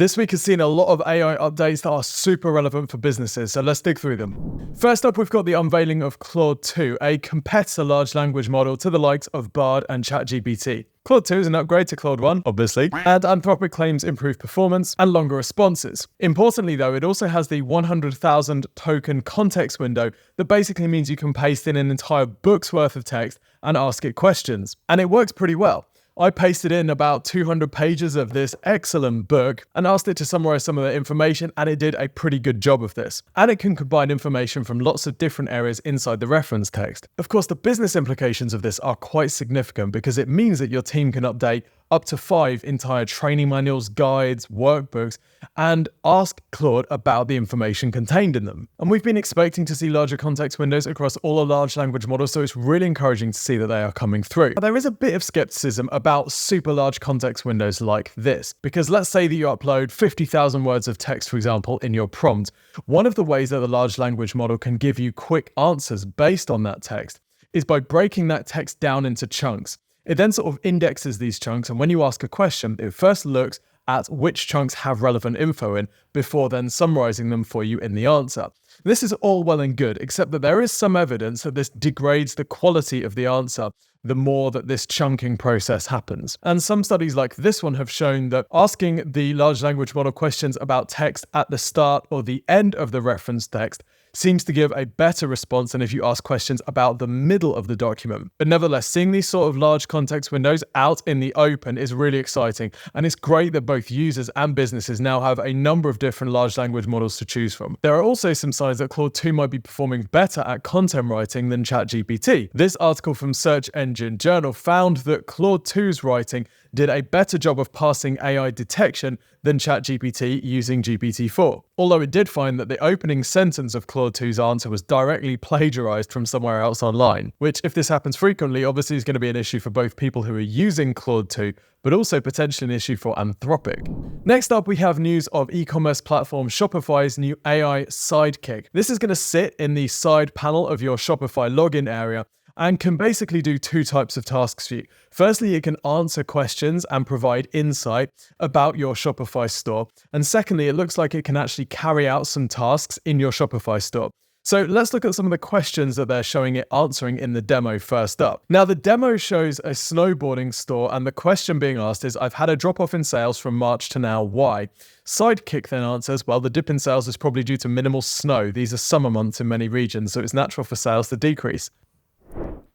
This week has seen a lot of AI updates that are super relevant for businesses, so let's dig through them. First up, we've got the unveiling of Claude 2, a competitor large language model to the likes of Bard and ChatGPT. Claude 2 is an upgrade to Claude 1, obviously, and Anthropic claims improved performance and longer responses. Importantly though, it also has the 100,000 token context window that basically means you can paste in an entire book's worth of text and ask it questions. And it works pretty well. I pasted in about 200 pages of this excellent book and asked it to summarize some of the information, and it did a pretty good job of this. And it can combine information from lots of different areas inside the reference text. Of course, the business implications of this are quite significant because it means that your team can update up to 5 entire training manuals, guides, workbooks, and ask Claude about the information contained in them. And we've been expecting to see larger context windows across all the large language models, so it's really encouraging to see that they are coming through. But there is a bit of skepticism about super large context windows like this, because let's say that you upload 50,000 words of text, for example, in your prompt. One of the ways that the large language model can give you quick answers based on that text is by breaking that text down into chunks. It then sort of indexes these chunks, and when you ask a question, it first looks at which chunks have relevant info in before then summarizing them for you in the answer. This is all well and good, except that there is some evidence that this degrades the quality of the answer the more that this chunking process happens. And some studies like this one have shown that asking the large language model questions about text at the start or the end of the reference text seems to give a better response than if you ask questions about the middle of the document. But nevertheless, seeing these sort of large context windows out in the open is really exciting, and it's great that both users and businesses now have a number of different large language models to choose from. There are also some signs that Claude 2 might be performing better at content writing than ChatGPT. This article from Search Engine Journal found that Claude 2's writing did a better job of passing AI detection than ChatGPT using GPT-4. Although it did find that the opening sentence of Claude 2's answer was directly plagiarized from somewhere else online, which, if this happens frequently, obviously is going to be an issue for both people who are using Claude 2, but also potentially an issue for Anthropic. Next up, we have news of e-commerce platform Shopify's new AI sidekick. This is going to sit in the side panel of your Shopify login area and can basically do 2 types of tasks for you. Firstly, it can answer questions and provide insight about your Shopify store. And secondly, it looks like it can actually carry out some tasks in your Shopify store. So let's look at some of the questions that they're showing it answering in the demo first up. Now, the demo shows a snowboarding store, and the question being asked is, I've had a drop-off in sales from March to now, why? Sidekick then answers, well, the dip in sales is probably due to minimal snow. These are summer months in many regions, so it's natural for sales to decrease.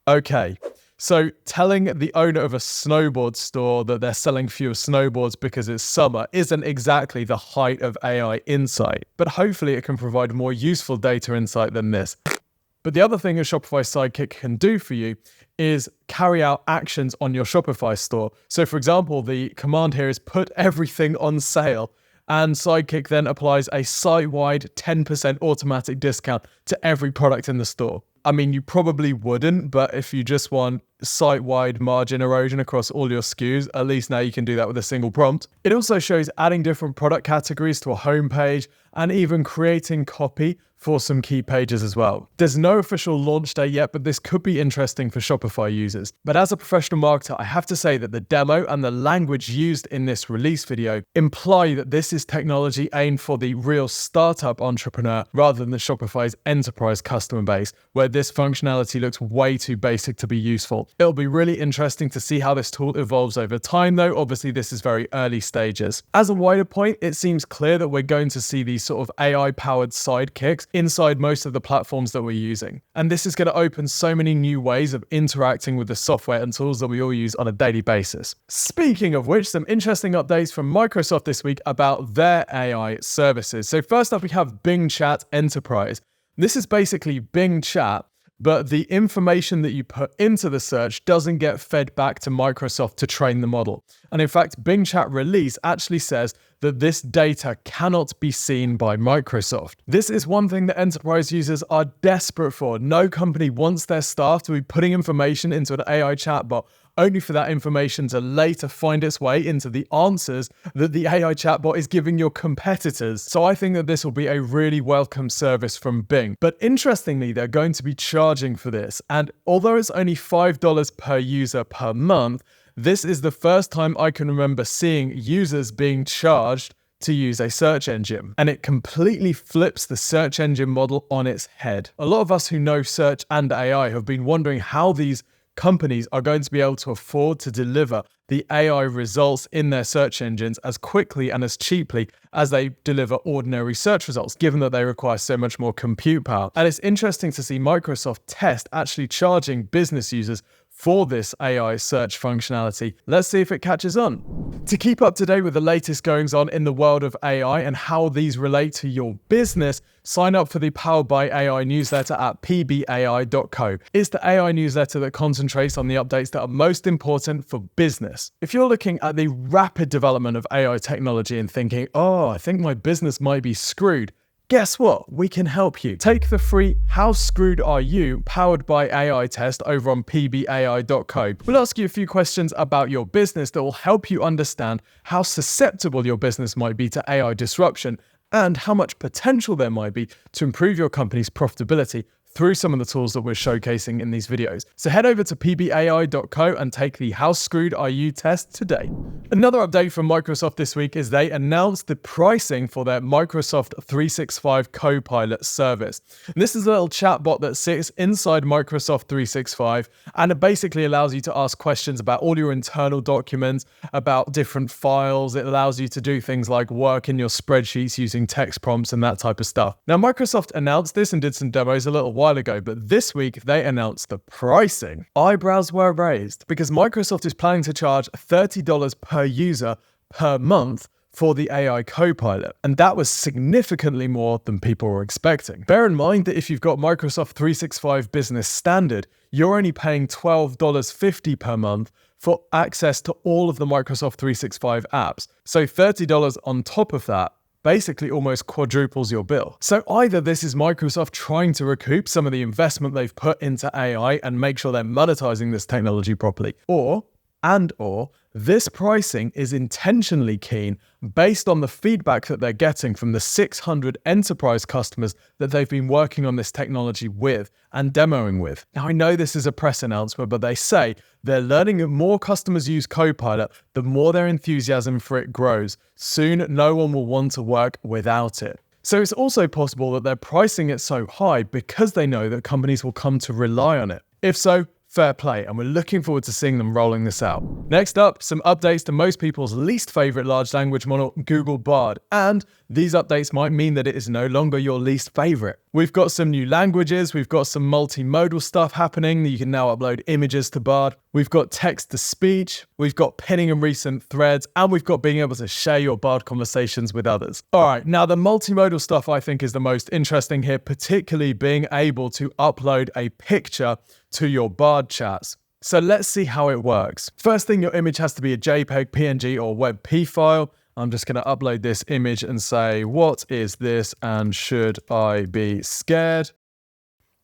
Okay, so telling the owner of a snowboard store that they're selling fewer snowboards because it's summer isn't exactly the height of AI insight, but hopefully it can provide more useful data insight than this. But the other thing a Shopify Sidekick can do for you is carry out actions on your Shopify store. So for example, the command here is put everything on sale, and Sidekick then applies a site-wide 10% automatic discount to every product in the store. I mean, you probably wouldn't, but if you just want site-wide margin erosion across all your SKUs, at least now you can do that with a single prompt. It also shows adding different product categories to a homepage and even creating copy for some key pages as well. There's no official launch date yet, but this could be interesting for Shopify users. But as a professional marketer, I have to say that the demo and the language used in this release video imply that this is technology aimed for the real startup entrepreneur rather than the Shopify's enterprise customer base, where this functionality looks way too basic to be useful. It'll be really interesting to see how this tool evolves over time though. Obviously, this is very early stages. As a wider point, it seems clear that we're going to see these sort of AI-powered sidekicks inside most of the platforms that we're using. And this is going to open so many new ways of interacting with the software and tools that we all use on a daily basis. Speaking of which, some interesting updates from Microsoft this week about their AI services. So first up, we have Bing Chat Enterprise. This is basically Bing Chat, but the information that you put into the search doesn't get fed back to Microsoft to train the model. And in fact, Bing Chat Release actually says that this data cannot be seen by Microsoft. This is one thing that enterprise users are desperate for. No company wants their staff to be putting information into an AI chatbot only for that information to later find its way into the answers that the AI chatbot is giving your competitors. So I think that this will be a really welcome service from Bing. But interestingly, they're going to be charging for this. And although it's only $5 per user per month, this is the first time I can remember seeing users being charged to use a search engine, and it completely flips the search engine model on its head. A lot of us who know search and AI have been wondering how these companies are going to be able to afford to deliver the AI results in their search engines as quickly and as cheaply as they deliver ordinary search results, given that they require so much more compute power. And it's interesting to see Microsoft test actually charging business users for this AI search functionality. Let's see if it catches on. To keep up to date with the latest goings on in the world of AI and how these relate to your business, sign up for the Powered by AI newsletter at pbai.co. It's the AI newsletter that concentrates on the updates that are most important for business. If you're looking at the rapid development of AI technology and thinking, oh, I think my business might be screwed, guess what? We can help you. Take the free How Screwed Are You Powered by AI test over on pbai.co. We'll ask you a few questions about your business that will help you understand how susceptible your business might be to AI disruption and how much potential there might be to improve your company's profitability through some of the tools that we're showcasing in these videos. So head over to pbai.co and take the How Screwed Are You test today. Another update from Microsoft this week is they announced the pricing for their Microsoft 365 CoPilot service. And this is a little chatbot that sits inside Microsoft 365, and it basically allows you to ask questions about all your internal documents, about different files. It allows you to do things like work in your spreadsheets using text prompts and that type of stuff. Now, Microsoft announced this and did some demos a little while ago, but this week they announced the pricing. Eyebrows were raised because Microsoft is planning to charge $30 per user per month for the AI Copilot, and that was significantly more than people were expecting. Bear in mind that if you've got Microsoft 365 Business Standard, you're only paying $12.50 per month for access to all of the Microsoft 365 apps. So $30 on top of that basically almost quadruples your bill. So either this is Microsoft trying to recoup some of the investment they've put into AI and make sure they're monetizing this technology properly, or this pricing is intentionally keen based on the feedback that they're getting from the 600 enterprise customers that they've been working on this technology with and demoing with. Now, I know this is a press announcement, but they say they're learning that more customers use Copilot, the more their enthusiasm for it grows. Soon, no one will want to work without it. So it's also possible that they're pricing it so high because they know that companies will come to rely on it. If so, fair play, and we're looking forward to seeing them rolling this out. Next up, some updates to most people's least favorite large language model, Google Bard. And these updates might mean that it is no longer your least favorite. We've got some new languages, we've got some multimodal stuff happening. You can now upload images to Bard. We've got text to speech, we've got pinning in recent threads, and we've got being able to share your Bard conversations with others. All right, now the multimodal stuff I think is the most interesting here, particularly being able to upload a picture to your Bard chats. So let's see how it works. First thing, your image has to be a JPEG, PNG, or WebP file. I'm just going to upload this image and say, what is this and should I be scared?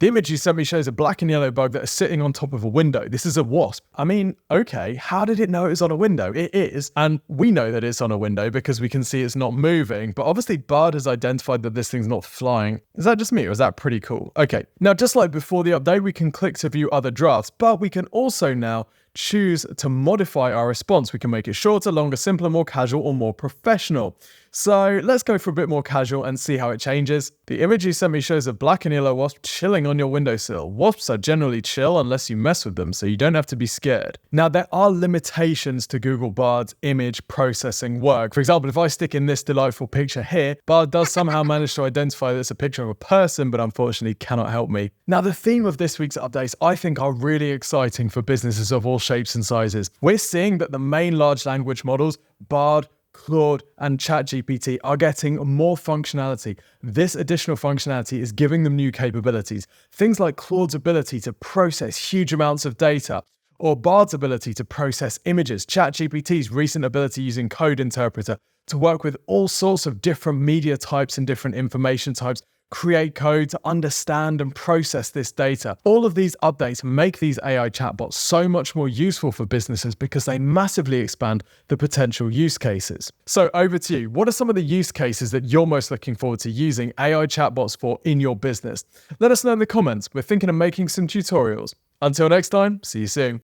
The image you sent me shows a black and yellow bug that is sitting on top of a window. This is a wasp. I mean, okay, how did it know it was on a window? It is, and we know that it's on a window because we can see it's not moving, but obviously Bard has identified that this thing's not flying. Is that just me or is that pretty cool? Okay, now just like before the update, we can click to view other drafts, but we can also now choose to modify our response. We can make it shorter, longer, simpler, more casual, or more professional. So let's go for a bit more casual and see how it changes. The image you sent me shows a black and yellow wasp chilling on your windowsill. Wasps are generally chill unless you mess with them, so you don't have to be scared. Now, there are limitations to Google Bard's image processing work. For example, if I stick in this delightful picture here, Bard does somehow manage to identify that it's a picture of a person, but unfortunately cannot help me. Now, the theme of this week's updates I think are really exciting for businesses of all shapes and sizes. We're seeing that the main large language models, Bard, Claude, and ChatGPT, are getting more functionality. This additional functionality is giving them new capabilities. Things like Claude's ability to process huge amounts of data, or Bard's ability to process images, ChatGPT's recent ability using Code Interpreter to work with all sorts of different media types and different information types, create code to understand and process this data. All of these updates make these AI chatbots so much more useful for businesses because they massively expand the potential use cases. So over to you. What are some of the use cases that you're most looking forward to using AI chatbots for in your business? Let us know in the comments. We're thinking of making some tutorials. Until next time, see you soon.